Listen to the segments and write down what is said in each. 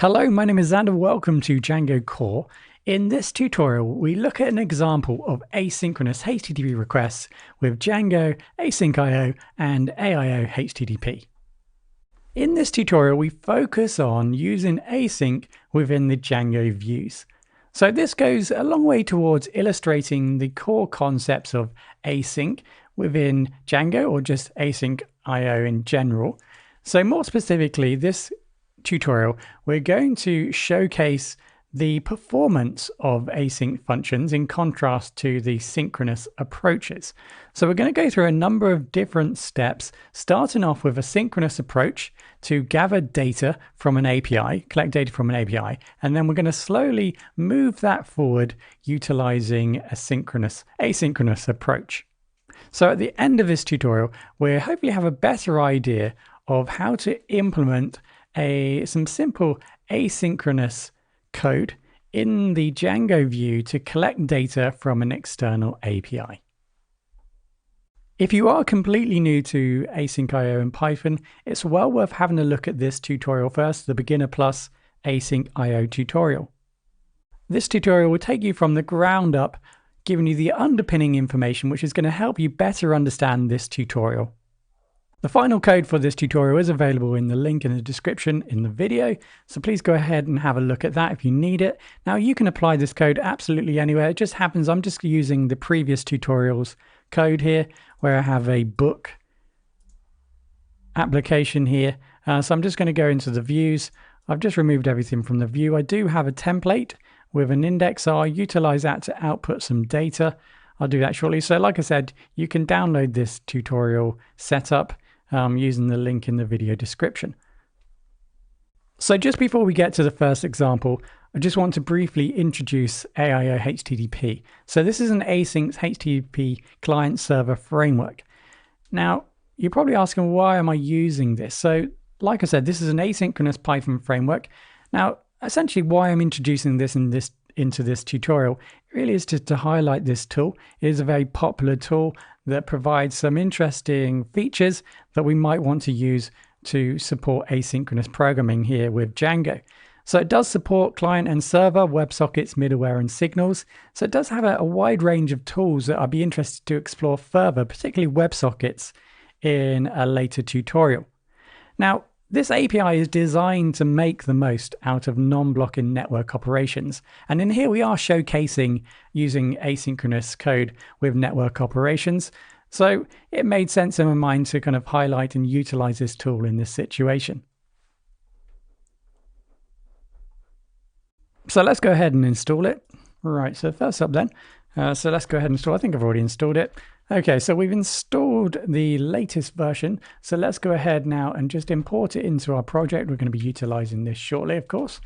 Hello, my name is Xander. Welcome to Django Core. In this tutorial, we look at an example of asynchronous HTTP requests with Django, asyncio, and aiohttp. In this tutorial, we focus on using async within the Django views. So this goes a long way towards illustrating the core concepts of async within Django, or just async IO in general. So more specifically, this tutorial, we're going to showcase the performance of async functions in contrast to the synchronous approaches. So we're going to go through a number of different steps, starting off with a synchronous approach to gather data from an API, collect data from an API, and then we're going to slowly move that forward utilizing a asynchronous approach. So at the end of this tutorial, we'll hopefully have a better idea of how to implement some simple asynchronous code in the Django view to collect data from an external API. If you are completely new to async IO in Python, it's well worth having a look at this tutorial first, the Beginner Plus Async IO tutorial. This tutorial will take you from the ground up, giving you the underpinning information which is going to help you better understand this tutorial. The final code for this tutorial is available in the link in the description in the video, so please go ahead and have a look at that if you need it. Now you can apply this code absolutely anywhere. It just happens I'm just using the previous tutorials code here where I have a book application here. So I'm just going to go into the views. I've just removed everything from the view. I do have a template with an index, so I'll utilize that to output some data. I'll do that shortly. So like I said, you can download this tutorial setup using the link in the video description. So just before we get to the first example, I just want to briefly introduce aiohttp. So this is an async HTTP client-server framework. Now, you're probably asking, why am I using this? So like I said, this is an asynchronous Python framework. Now, essentially why I'm introducing this into this tutorial really is to highlight this tool. It is a very popular tool that provides some interesting features that we might want to use to support asynchronous programming here with Django. So it does support client and server, WebSockets, middleware, and signals. So it does have a wide range of tools that I'd be interested to explore further, particularly WebSockets in a later tutorial. Now, this API is designed to make the most out of non-blocking network operations. And in here we are showcasing using asynchronous code with network operations. So it made sense in my mind to kind of highlight and utilize this tool in this situation. So let's go ahead and install it. Right, so first up then, so let's go ahead and install. I think I've already installed it. Okay, so we've installed the latest version. So let's go ahead now and just import it into our project. We're going to be utilizing this shortly, of course.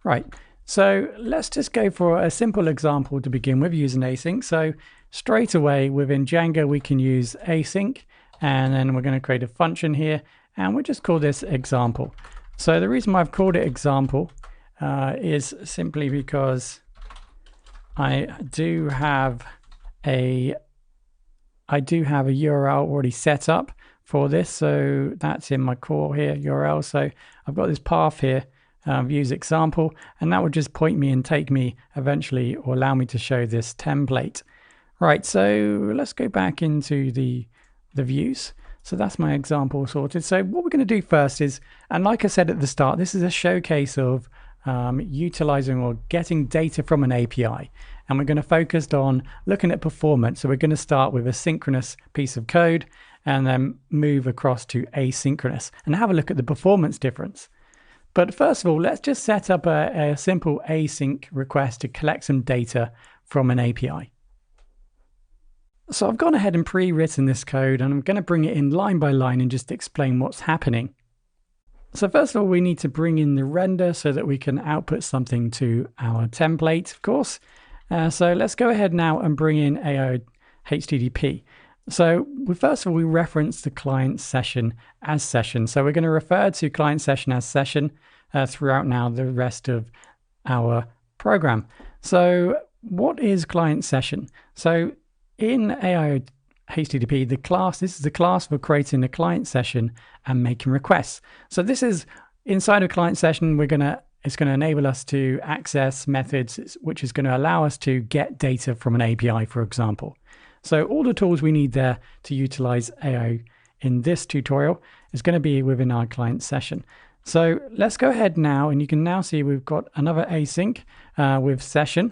Right, so let's just go for a simple example to begin with using async. So straight away within Django, we can use async, and then we're going to create a function here, and we'll just call this example. So the reason why I've called it example is simply because I do have a URL already set up for this, so that's in my core here, URL. So I've got this path here, use example, and that would just point me and take me eventually, or allow me to show this template. Right, so let's go back into the views. So that's my example sorted. So what we're going to do first is, and like I said at the start, this is a showcase of utilizing or getting data from an API. And we're going to focus on looking at performance. So we're going to start with a synchronous piece of code and then move across to asynchronous and have a look at the performance difference. But first of all, let's just set up a simple async request to collect some data from an API. So I've gone ahead and pre-written this code, and I'm going to bring it in line by line and just explain what's happening. So first of all, we need to bring in the render so that we can output something to our template, of course. So let's go ahead now and bring in aiohttp. So first of all, we reference the client session as session. So we're going to refer to client session as session throughout now the rest of our program. So what is client session? So in aiohttp, this is the class for creating a client session and making requests. So this is inside a client session, we're going to It's going to enable us to access methods, which is going to allow us to get data from an API, for example. So all the tools we need there to utilize AIO in this tutorial is going to be within our client session. So let's go ahead now, and you can now see we've got another async with session,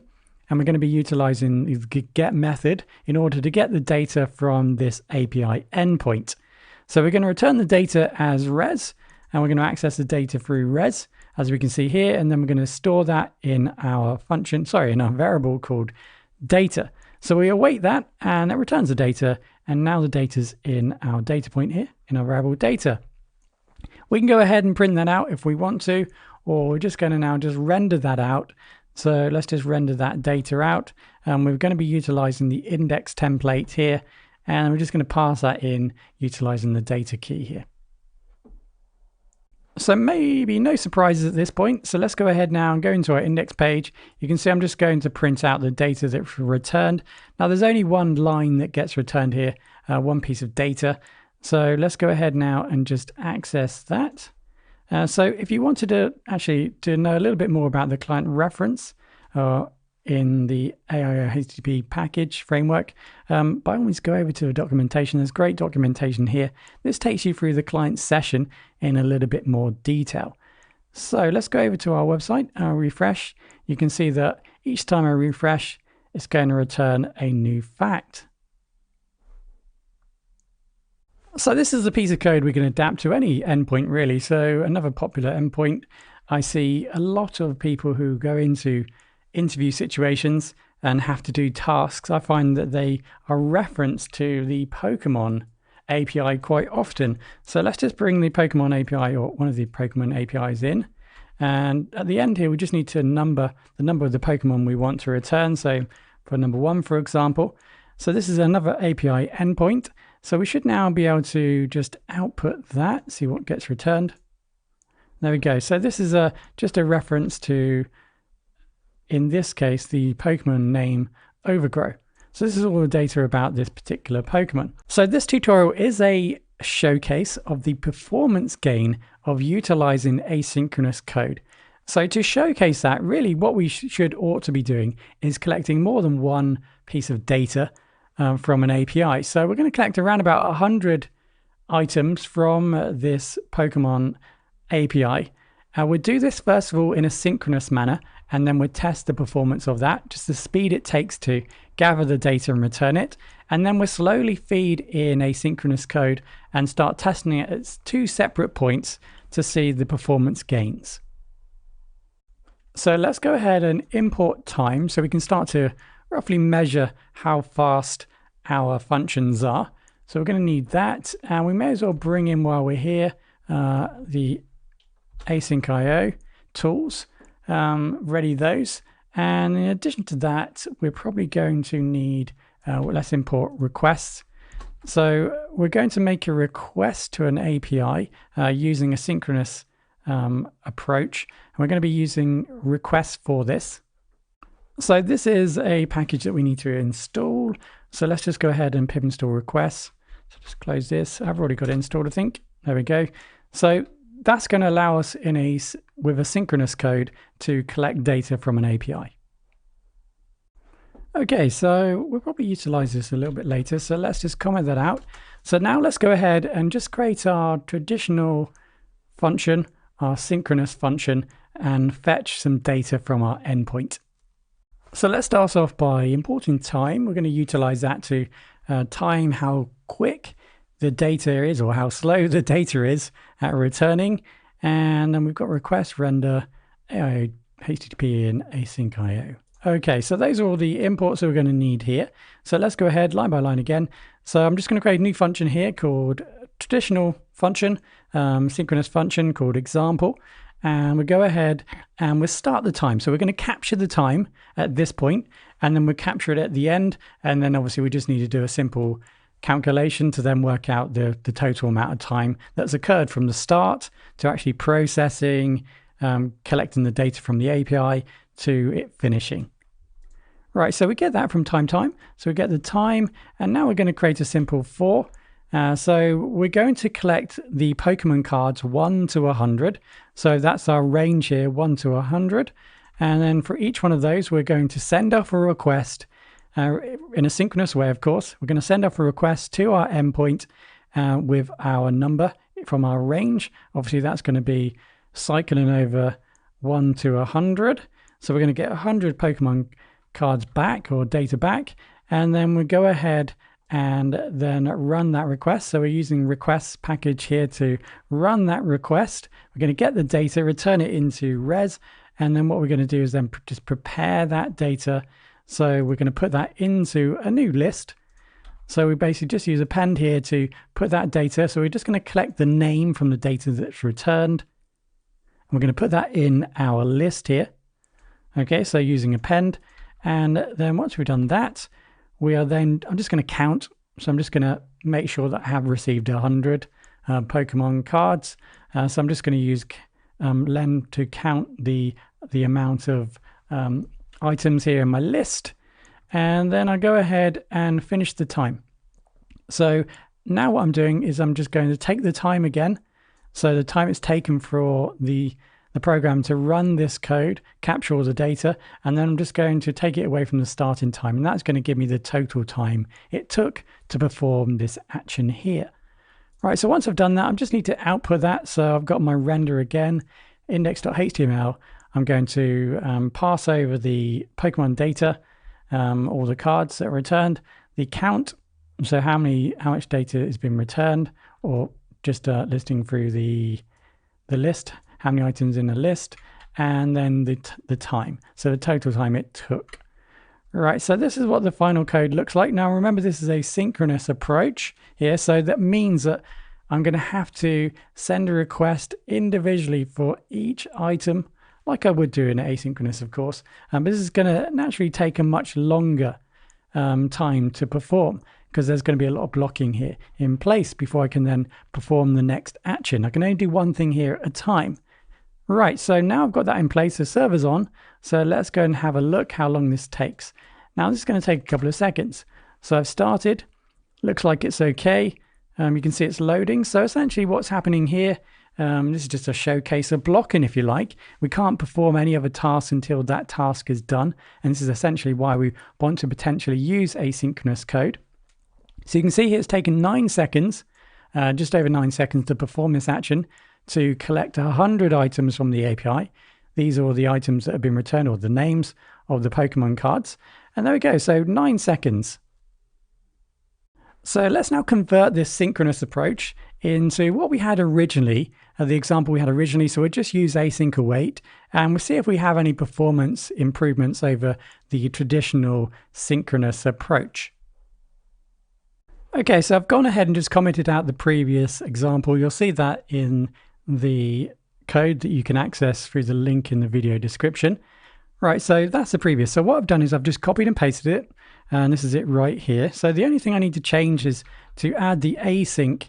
and we're going to be utilizing the get method in order to get the data from this API endpoint. So we're going to return the data as res, and we're going to access the data through res, as we can see here, and then we're going to store that in our function, in our variable called data. So we await that, and it returns the data, and now the data's in our data point here, in our variable data. We can go ahead and print that out if we want to, or we're just going to now just render that out. So let's just render that data out, and we're going to be utilizing the index template here, and we're just going to pass that in utilizing the data key here. So maybe no surprises at this point. So let's go ahead now and go into our index page. You can see I'm just going to print out the data that's returned. Now there's only one line that gets returned here, one piece of data. So let's go ahead now and just access that. So if you wanted to know a little bit more about the client reference in the aiohttp package framework, by all means go over to the documentation. There's great documentation here. This takes you through the client session in a little bit more detail. So let's go over to our website, refresh. You can see that each time I refresh, it's going to return a new fact. So this is a piece of code we can adapt to any endpoint really. So another popular endpoint, I see a lot of people who go into interview situations and have to do tasks. I find that they are referenced to the Pokemon API quite often. So let's just bring the Pokemon API or one of the Pokemon APIs in. And at the end here, we just need to number the number of the Pokemon we want to return. So for number 1, for example. So this is another API endpoint. So we should now be able to just output that, see what gets returned. There we go. So this is just a reference to, in this case, the Pokemon name Overgrow. So this is all the data about this particular Pokemon. So this tutorial is a showcase of the performance gain of utilizing asynchronous code. So to showcase that, really what we ought to be doing is collecting more than one piece of data from an API. So we're going to collect around about 100 items from this Pokemon API. We'll do this first of all in a synchronous manner, and then we'll test the performance of that, just the speed it takes to gather the data and return it. And then we'll slowly feed in asynchronous code and start testing it at 2 separate points to see the performance gains. So let's go ahead and import time so we can start to roughly measure how fast our functions are. So we're going to need that, and we may as well bring in, while we're here, the asyncio tools, ready those. And in addition to that, we're probably going to need, let's import requests. So we're going to make a request to an API using a synchronous approach. And we're going to be using requests for this. So this is a package that we need to install. So let's just go ahead and pip install requests. So just close this. I've already got it installed, I think. There we go. So that's going to allow us with a synchronous code to collect data from an API. Okay, so we'll probably utilize this a little bit later. So let's just comment that out. So now let's go ahead and just create our traditional function, our synchronous function, and fetch some data from our endpoint. So let's start off by importing time. We're going to utilize that to time how quick the data is or how slow the data is at returning. And then we've got request, render, aiohttp, and asyncio. Okay, so those are all the imports that we're going to need here. So let's go ahead line by line again. So I'm just going to create a new function here called traditional function, synchronous function called example. And we'll go ahead and we'll start the time. So we're going to capture the time at this point, and then we'll capture it at the end. And then obviously we just need to do a simple calculation to then work out the total amount of time that's occurred from the start to actually processing, collecting the data from the API to it finishing. Right, so we get that from time. So we get the time, and now we're going to create a simple for. So we're going to collect the Pokemon cards 1 to 100. So that's our range here, 1 to 100. And then for each one of those, we're going to send off a request in a synchronous way, of course. We're going to send off a request to our endpoint with our number from our range. Obviously, that's going to be cycling over 1 to 100. So we're going to get 100 Pokemon cards back or data back. And then we go ahead and then run that request. So we're using requests package here to run that request. We're going to get the data, return it into res. And then what we're going to do is then just prepare that data. So we're going to put that into a new list. So we basically just use append here to put that data. So we're just going to collect the name from the data that's returned. We're going to put that in our list here. Okay, so using append. And then once we've done that, I'm just going to count. So I'm just going to make sure that I have received 100 Pokemon cards. So I'm just going to use len to count the amount of items here in my list. And then I go ahead and finish the time. So now what I'm doing is I'm just going to take the time again. So the time it's taken for the program to run this code, capture all the data, and then I'm just going to take it away from the starting time. And that's going to give me the total time it took to perform this action here. Right, so once I've done that, I just need to output that. So I've got my render again, index.html. I'm going to pass over the Pokemon data, all the cards that are returned, the count, so how much data has been returned, or just listing through the list, how many items in the list, and then the time, so the total time it took. Right, so this is what the final code looks like. Now remember, this is a synchronous approach here, so that means that I'm going to have to send a request individually for each item, like I would do in asynchronous, of course. But this is going to naturally take a much longer time to perform, because there's going to be a lot of blocking here in place before I can then perform the next action. I can only do one thing here at a time. Right, so now I've got that in place, the server's on. So let's go and have a look how long this takes. Now this is going to take a couple of seconds. So I've started, looks like it's okay. You can see it's loading. So essentially what's happening here, this is just a showcase of blocking, if you like. We can't perform any other tasks until that task is done. And this is essentially why we want to potentially use asynchronous code. So you can see here it's taken 9 seconds, just over 9 seconds to perform this action to collect 100 items from the API. These are all the items that have been returned, or the names of the Pokemon cards. And there we go, so 9 seconds. So let's now convert this synchronous approach into what we had originally, the example we had originally. So we'll just use async await, and we'll see if we have any performance improvements over the traditional synchronous approach. Okay, so I've gone ahead and just commented out the previous example. You'll see that in the code that you can access through the link in the video description. Right, so that's the previous. So what I've done is I've just copied and pasted it, and this is it right here. So the only thing I need to change is to add the async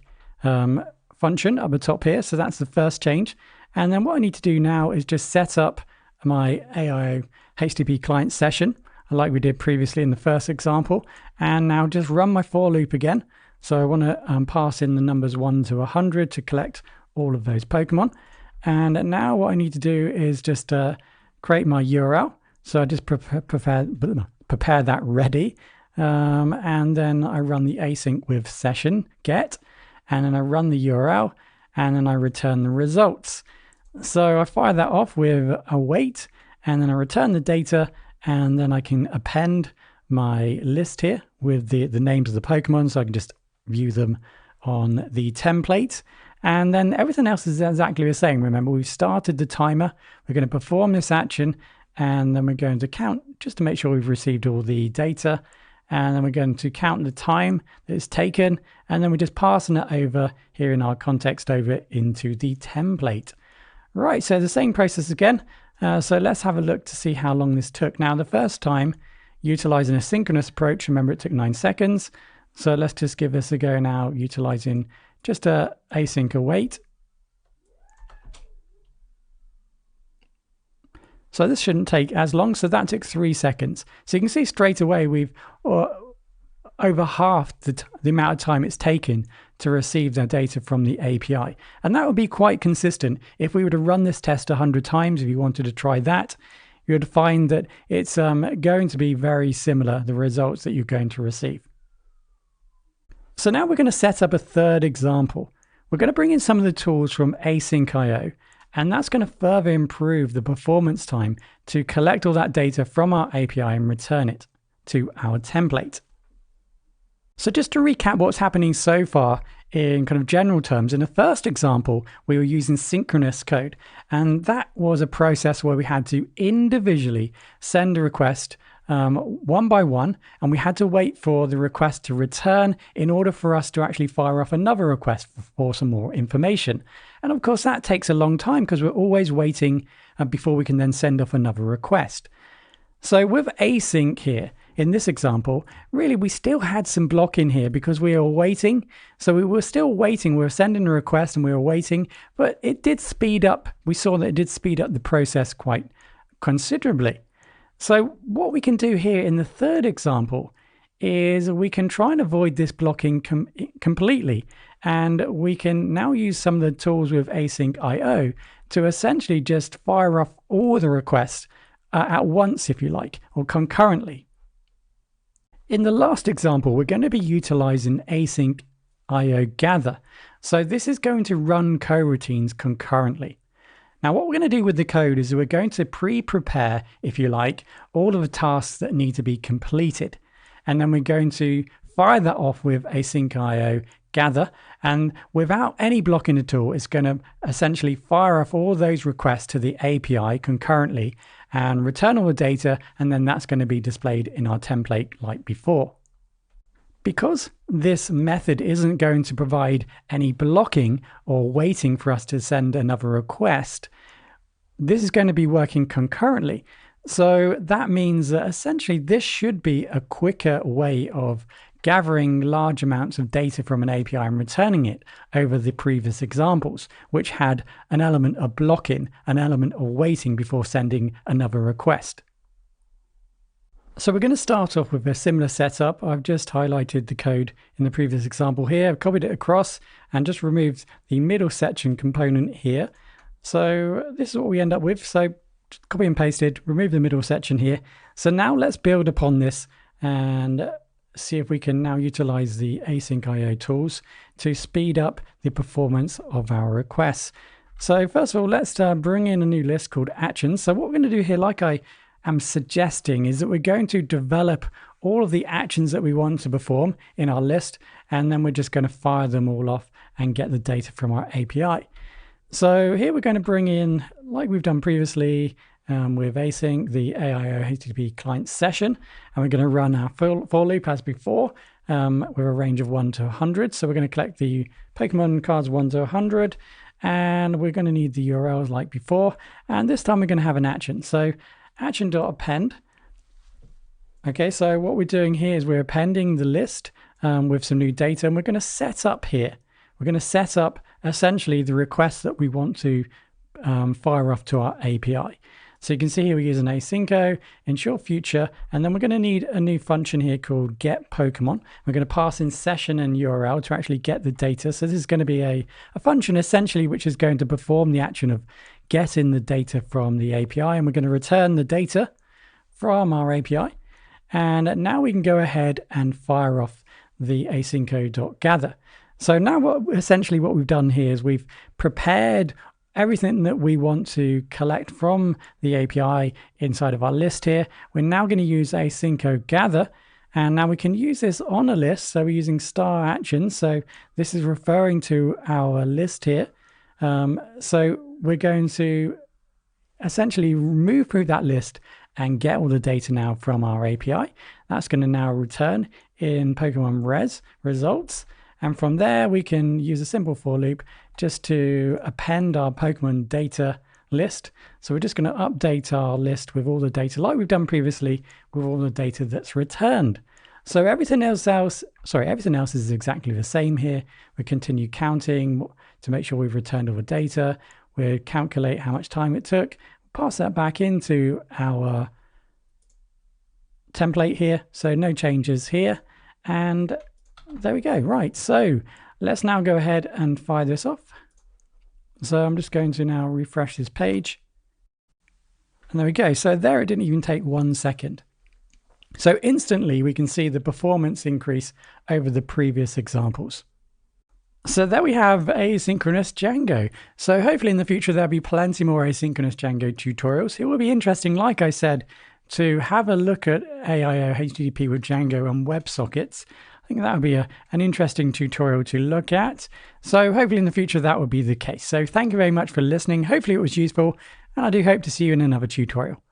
function up the top here. So that's the first change. And then what I need to do now is just set up my aiohttp client session, like we did previously in the first example, and now just run my for loop again. So I want to pass in the numbers 1 to 100 to collect all of those Pokemon. And now what I need to do is just create my URL. So I just prepare that ready, and then I run the async with session get, and then I run the URL, and then I return the results. So I fire that off with await, and then I return the data, and then I can append my list here with the names of the Pokemon, so I can just view them on the template. And then everything else is exactly the same. Remember, we've started the timer. We're going to perform this action, and then we're going to count just to make sure we've received all the data. And then we're going to count the time that it's taken, and then we're just passing it over here in our context over into the template. Right, so the same process again. So let's have a look to see how long this took. Now, the first time, utilizing a synchronous approach, remember it took 9 seconds. So let's just give this a go now, utilizing just a async await. So this shouldn't take as long. So that took 3 seconds. So you can see straight away we've over half the amount of time it's taken to receive their data from the API. And that would be quite consistent. If we were to run this test 100 times, if you wanted to try that, you would find that it's going to be very similar, the results that you're going to receive. So now we're going to set up a third example. We're going to bring in some of the tools from asyncio, and that's going to further improve the performance time to collect all that data from our API and return it to our template. So just to recap what's happening so far in kind of general terms, in the first example, we were using synchronous code, and that was a process where we had to individually send a request one by one, and we had to wait for the request to return in order for us to actually fire off another request for some more information. And of course, that takes a long time because we're always waiting before we can then send off another request. So with async here, in this example, really we still had some blocking here because we were waiting. So we were still waiting. We were sending a request and we were waiting, but it did speed up. We saw that it did speed up the process quite considerably. So what we can do here in the third example is we can try and avoid this blocking completely. And we can now use some of the tools with asyncio to essentially just fire off all the requests at once, if you like, or concurrently. In the last example, we're going to be utilizing asyncio gather. So this is going to run coroutines concurrently. Now, what we're going to do with the code is we're going to pre-prepare, if you like, all of the tasks that need to be completed. And then we're going to fire that off with asyncio gather. And without any blocking at all, it's going to essentially fire off all those requests to the API concurrently and return all the data. And then that's going to be displayed in our template like before. Because this method isn't going to provide any blocking or waiting for us to send another request, this is going to be working concurrently. So that means that essentially this should be a quicker way of gathering large amounts of data from an API and returning it over the previous examples, which had an element of blocking, an element of waiting before sending another request. So we're going to start off with a similar setup. I've just highlighted the code in the previous example here. I've copied it across and just removed the middle section component here. So this is what we end up with. So just copy and pasted, remove the middle section here. So now let's build upon this and see if we can now utilize the asyncio tools to speed up the performance of our requests. So first of all, let's bring in a new list called actions. So what we're going to do here, like I am suggesting, is that we're going to develop all of the actions that we want to perform in our list, and then we're just going to fire them all off and get the data from our API. So here we're going to bring in, like we've done previously with async, the aiohttp client session, and we're going to run our for loop as before with a range of 1 to 100. So we're going to collect the Pokemon cards 1 to 100, and we're going to need the URLs like before, and this time we're going to have an action. So action.append. Okay, so what we're doing here is we're appending the list with some new data, and we're going to set up here. We're going to set up essentially the request that we want to fire off to our API. So you can see here we're using asyncio, ensure future, and then we're going to need a new function here called get Pokemon. We're going to pass in session and URL to actually get the data. So this is going to be a function essentially which is going to perform the action of getting the data from the API, and we're going to return the data from our API. And now we can go ahead and fire off the asyncio.gather. So now essentially what we've done here is we've prepared everything that we want to collect from the API inside of our list here. We're now going to use asyncio gather, and now we can use this on a list. So we're using star actions. So this is referring to our list here. So we're going to essentially move through that list and get all the data now from our API. That's going to now return in Pokemon Res results. And from there, we can use a simple for loop just to append our Pokemon data list. So we're just going to update our list with all the data like we've done previously with all the data that's returned. So everything else is exactly the same here. We continue counting to make sure we've returned all the data. We calculate how much time it took, pass that back into our template here. So no changes here. And there we go. Right. So Let's now go ahead and fire this off. So I'm just going to now refresh this page. And there we go. So there it didn't even take 1 second. So instantly we can see the performance increase over the previous examples. So there we have asynchronous Django. So hopefully in the future there'll be plenty more asynchronous Django tutorials. It will be interesting, like I said, to have a look at aiohttp with Django and WebSockets. I think that would be an interesting tutorial to look at. So hopefully in the future that will be the case. So thank you very much for listening. Hopefully it was useful, and I do hope to see you in another tutorial.